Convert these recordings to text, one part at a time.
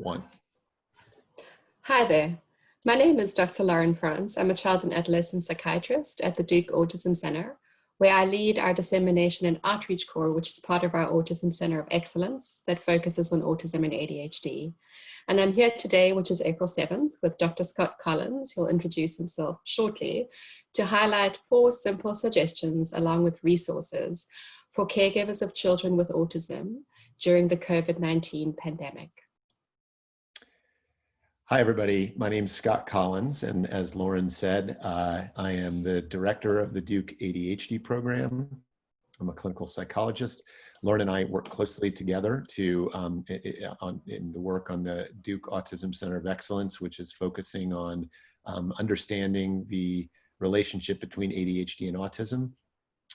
one. Hi there. My name is Dr. Franz. I'm a child and adolescent psychiatrist at the Duke Autism Center, where I lead our dissemination and outreach core, which is part of our Autism Center of Excellence that focuses on autism and ADHD. And I'm here today, which is April 7th, with Dr. Scott Kollins, who'll introduce himself shortly, to highlight 4 simple suggestions along with resources for caregivers of children with autism during the COVID-19 pandemic. Hi, everybody. My name is Scott Kollins, and as Lauren said, I am the director of the Duke ADHD program. I'm a clinical psychologist. Lauren and I work closely together to in the work on the Duke Autism Center of Excellence, which is focusing on understanding the relationship between ADHD and autism.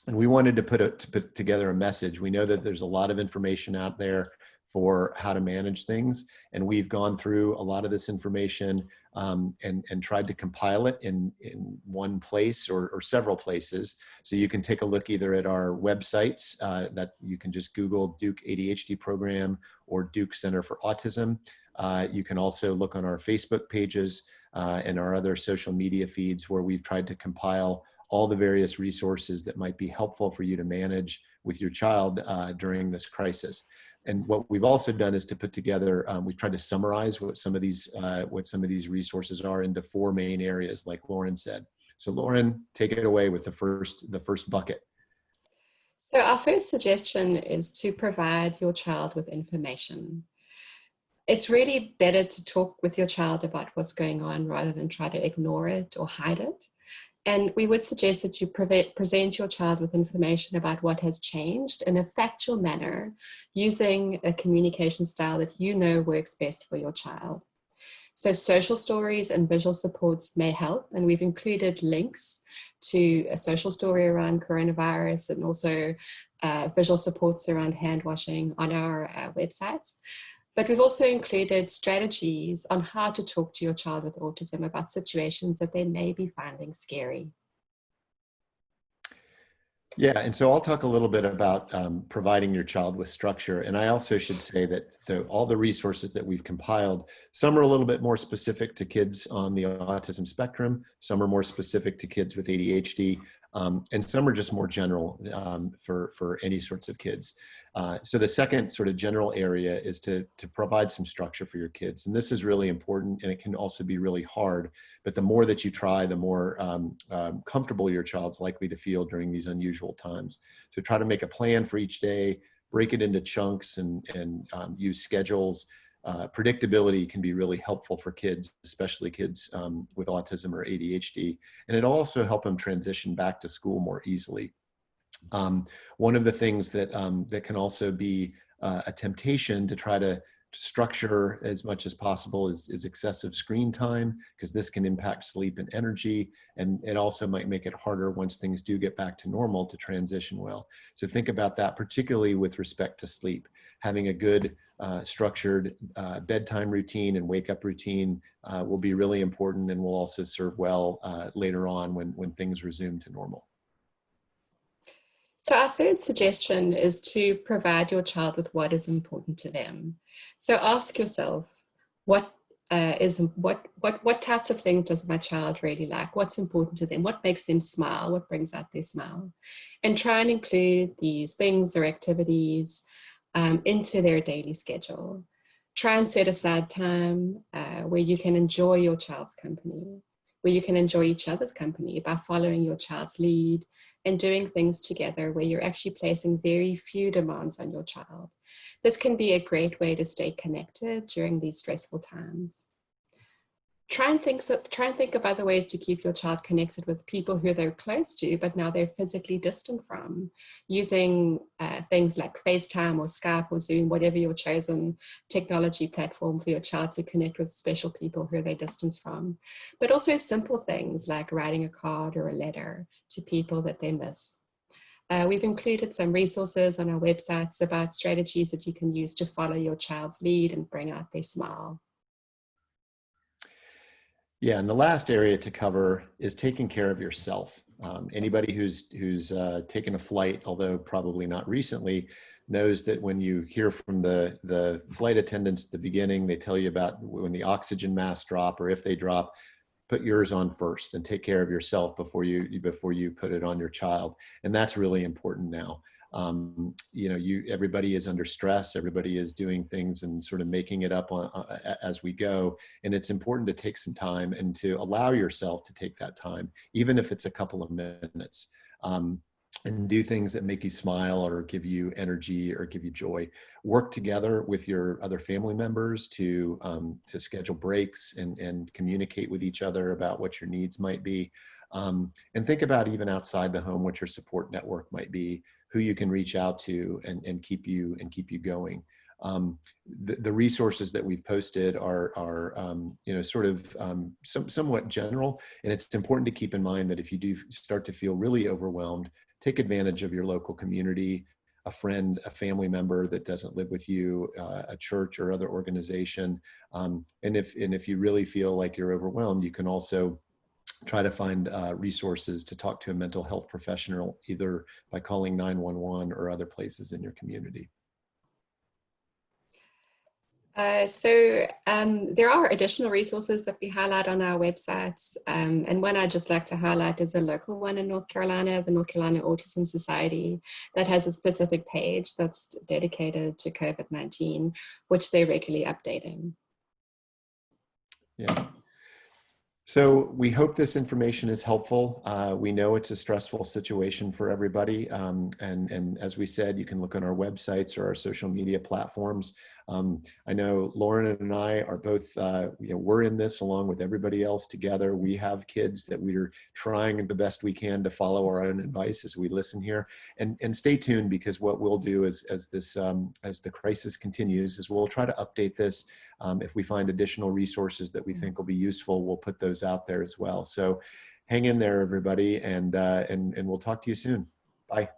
And we wanted to put together a message. We know that there's a lot of information out there for how to manage things. And we've gone through a lot of this information and tried to compile it in one place or several places. So you can take a look either at our websites that you can just Google Duke ADHD program or Duke Center for Autism. You can also look on our Facebook pages and our other social media feeds where we've tried to compile all the various resources that might be helpful for you to manage with your child during this crisis. And what we've also done is to put together, we've tried to summarize what some of these resources are into 4 main areas, like Lauren said. So Lauren, take it away with the first bucket. So our first suggestion is to provide your child with information. It's really better to talk with your child about what's going on rather than try to ignore it or hide it. And we would suggest that you present your child with information about what has changed in a factual manner using a communication style that you know works best for your child. So social stories and visual supports may help, and we've included links to a social story around coronavirus and also visual supports around hand washing on our websites. But we've also included strategies on how to talk to your child with autism about situations that they may be finding scary. Yeah, and so I'll talk a little bit about providing your child with structure. And I also should say that all the resources that we've compiled, some are a little bit more specific to kids on the autism spectrum, some are more specific to kids with ADHD, and some are just more general for any sorts of kids. So the second sort of general area is to provide some structure for your kids. And this is really important, and it can also be really hard. But the more that you try, the more comfortable your child's likely to feel during these unusual times. So try to make a plan for each day, break it into chunks, and use schedules. Predictability can be really helpful for kids, especially kids with autism or ADHD. And it'll also help them transition back to school more easily. One of the things that can also be a temptation to try to structure as much as possible is excessive screen time, because this can impact sleep and energy, and it also might make it harder once things do get back to normal to transition well. So think about that, particularly with respect to sleep. Having a good structured bedtime routine and wake up routine will be really important, and will also serve well later on when things resume to normal. So our third suggestion is to provide your child with what is important to them. So ask yourself, what types of things does my child really like? What's important to them? What makes them smile? What brings out their smile? And try and include these things or activities into their daily schedule. Try and set aside time where you can enjoy your child's company, where you can enjoy each other's company by following your child's lead and doing things together where you're actually placing very few demands on your child. This can be a great way to stay connected during these stressful times. Try and think of other ways to keep your child connected with people who they're close to, but now they're physically distant from, using things like FaceTime or Skype or Zoom, whatever your chosen technology platform for your child to connect with special people who they're distant from. But also simple things like writing a card or a letter to people that they miss. We've included some resources on our websites about strategies that you can use to follow your child's lead and bring out their smile. Yeah, and the last area to cover is taking care of yourself. Anybody who's taken a flight, although probably not recently, knows that when you hear from the flight attendants at the beginning, they tell you about when the oxygen masks drop or if they drop, put yours on first and take care of yourself before you put it on your child. And that's really important now. You know, everybody is under stress, everybody is doing things and sort of making it up as we go. And it's important to take some time and to allow yourself to take that time, even if it's a couple of minutes. And do things that make you smile or give you energy or give you joy. Work together with your other family members to schedule breaks and communicate with each other about what your needs might be. And think about even outside the home, what your support network might be, who you can reach out to and keep you going. The resources that we've posted are you know, sort of somewhat general, and it's important to keep in mind that if you do start to feel really overwhelmed, take advantage of your local community, a friend, a family member that doesn't live with you, a church or other organization. And if you really feel like you're overwhelmed, you can also try to find resources to talk to a mental health professional, either by calling 911 or other places in your community. There are additional resources that we highlight on our websites. And one I'd just like to highlight is a local one in North Carolina, the North Carolina Autism Society, that has a specific page that's dedicated to COVID-19, which they're regularly updating. Yeah. So we hope this information is helpful. We know it's a stressful situation for everybody. And as we said, you can look on our websites or our social media platforms. I know Lauren and I are both, you know, we're in this along with everybody else together. We have kids that we're trying the best we can to follow our own advice as we listen here. And stay tuned, because what we'll do is, as the crisis continues, is we'll try to update this. If we find additional resources that we think will be useful, we'll put those out there as well. So hang in there, everybody, and we'll talk to you soon. Bye.